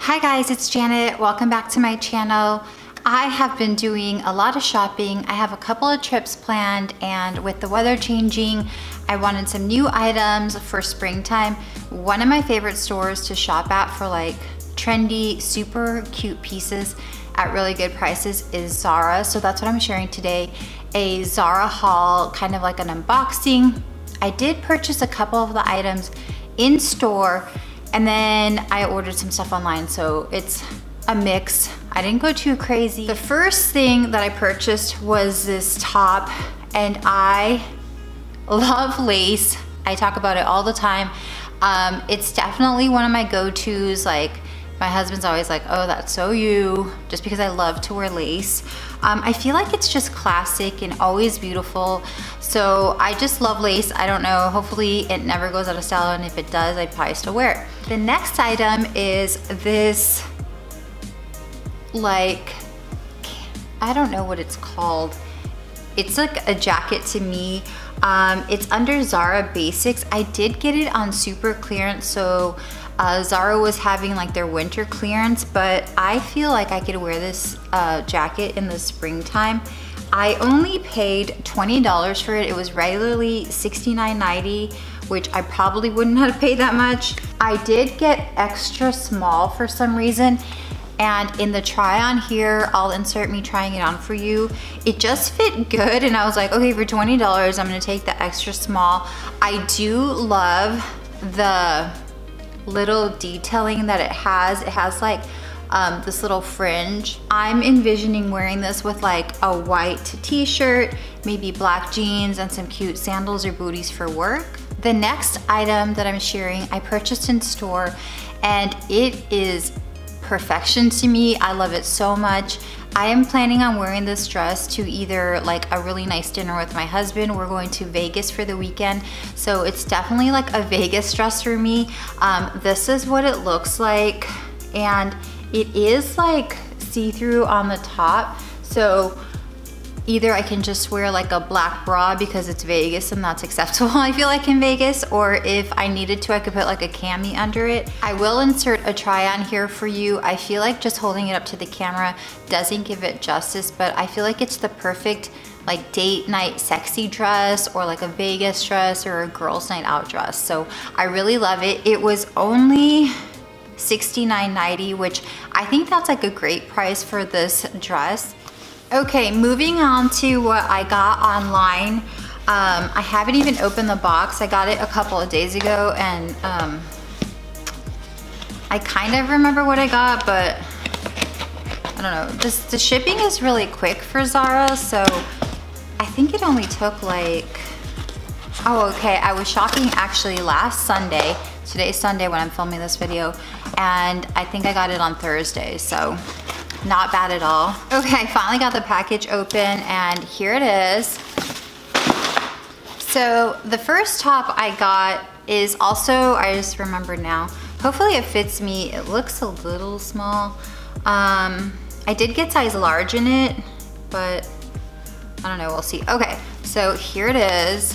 Hi guys, it's Janet. Welcome back to my channel. I have been doing a lot of shopping. I have a couple of trips planned, and with the weather changing, I wanted some new items for springtime. One of my favorite stores to shop at for like trendy, super cute pieces at really good prices is Zara. So that's what I'm sharing today. A Zara haul, kind of like an unboxing. I did purchase a couple of the items in store, and then I ordered some stuff online, so it's a mix. I didn't go too crazy. The first thing that I purchased was this top, and I love lace. I talk about it all the time. It's definitely one of my go-tos. Like, my husband's always like, oh, that's so you, just because I love to wear lace. I feel like it's just classic and always beautiful. So I just love lace. I don't know, hopefully it never goes out of style, and if it does, I'd probably still wear it. The next item is this, like, I don't know what it's called. It's like a jacket to me. It's under Zara Basics. I did get it on super clearance, so Zara was having like their winter clearance, but I feel like I could wear this jacket in the springtime. I only paid $20 for it. It was regularly $69.90, which I probably wouldn't have paid that much. I did get extra small for some reason, and in the try on here, I'll insert me trying it on for you. It just fit good, and I was like, okay, for $20, I'm gonna take the extra small. I do love the little detailing that it has. It has like this little fringe. I'm envisioning wearing this with like a white t-shirt, maybe black jeans, and some cute sandals or booties for work. The next item that I'm sharing, I purchased in store, and it is perfection to me. I love it so much. I am planning on wearing this dress to either like a really nice dinner with my husband. We're going to Vegas for the weekend, so it's definitely like a Vegas dress for me. This is what it looks like, and it is like see-through on the top, so either I can just wear like a black bra because it's Vegas and that's acceptable, I feel like, in Vegas, or if I needed to, I could put like a cami under it. I will insert a try on here for you. I feel like just holding it up to the camera doesn't give it justice, but I feel like it's the perfect like date night sexy dress, or like a Vegas dress, or a girls night out dress. So I really love it. It was only $69.90, which I think that's like a great price for this dress. Okay, moving on to what I got online. I haven't even opened the box. I got it a couple of days ago, and I kind of remember what I got, but I don't know. The shipping is really quick for Zara, so I think it only took like, oh, okay, I was shopping actually last Sunday. Today's Sunday when I'm filming this video, and I think I got it on Thursday, so not bad at all. Okay, I finally got the package open, and here it is. So the first top I got is also, I just remembered now, hopefully it fits me. It looks a little small. I did get size large in it, but I don't know, we'll see. Okay, so here it is,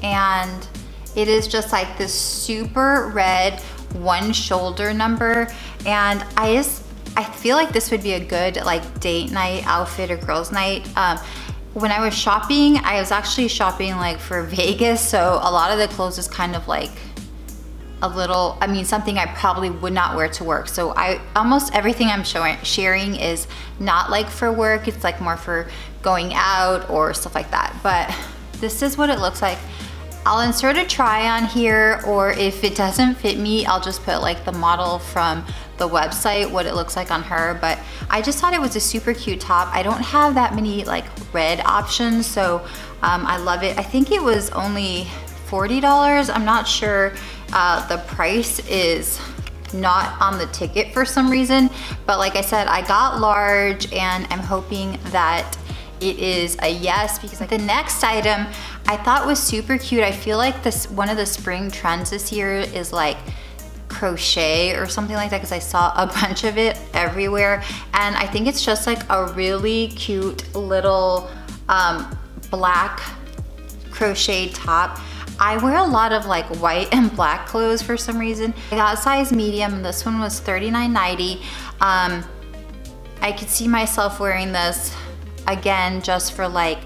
and it is just like this super red one shoulder number, and I feel like this would be a good like date night outfit or girls night. When I was shopping, I was actually shopping like for Vegas, so a lot of the clothes is kind of like a little, I mean, something I probably would not wear to work. So almost everything I'm sharing is not like for work. It's like more for going out or stuff like that. But this is what it looks like. I'll insert a try on here, or if it doesn't fit me, I'll just put like the model from the website, what it looks like on her. But I just thought it was a super cute top. I don't have that many like red options, so I love it. I think it was only $40. I'm not sure. The price is not on the ticket for some reason, but like I said, I got large, and I'm hoping that it is a yes, because the next item I thought was super cute. I feel like this, one of the spring trends this year is like crochet or something like that, because I saw a bunch of it everywhere, and I think it's just like a really cute little black crochet top. I wear a lot of like white and black clothes for some reason. I got size medium and this one was $39.90. I could see myself wearing this again just for like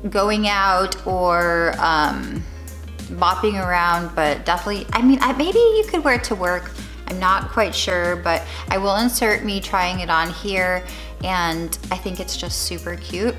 going out or bopping around, but definitely, I mean, maybe you could wear it to work. I'm not quite sure, but I will insert me trying it on here, and I think it's just super cute.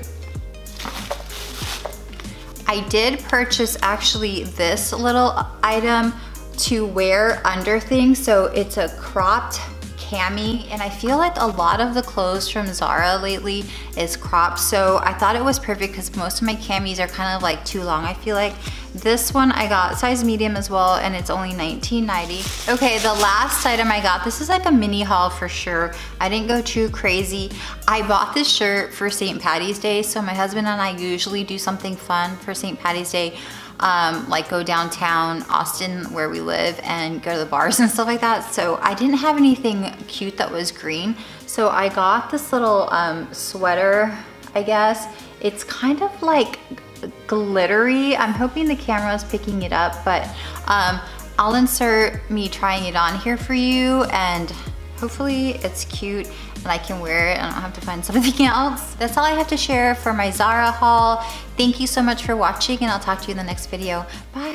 I did purchase actually this little item to wear under things. So it's a cropped cami, and I feel like a lot of the clothes from Zara lately is cropped. So I thought it was perfect because most of my camis are kind of like too long, I feel like. This one I got size medium as well, and it's only $19.90. Okay, the last item I got, this is like a mini haul for sure. I didn't go too crazy. I bought this shirt for St. Patty's Day. So my husband and I usually do something fun for St. Patty's Day. Like go downtown Austin where we live and go to the bars and stuff like that. So I didn't have anything cute that was green. So I got this little sweater, I guess. It's kind of like glittery. I'm hoping the camera is picking it up, but I'll insert me trying it on here for you, and hopefully it's cute and I can wear it and I don't have to find something else. That's all I have to share for my Zara haul. Thank you so much for watching, and I'll talk to you in the next video. Bye.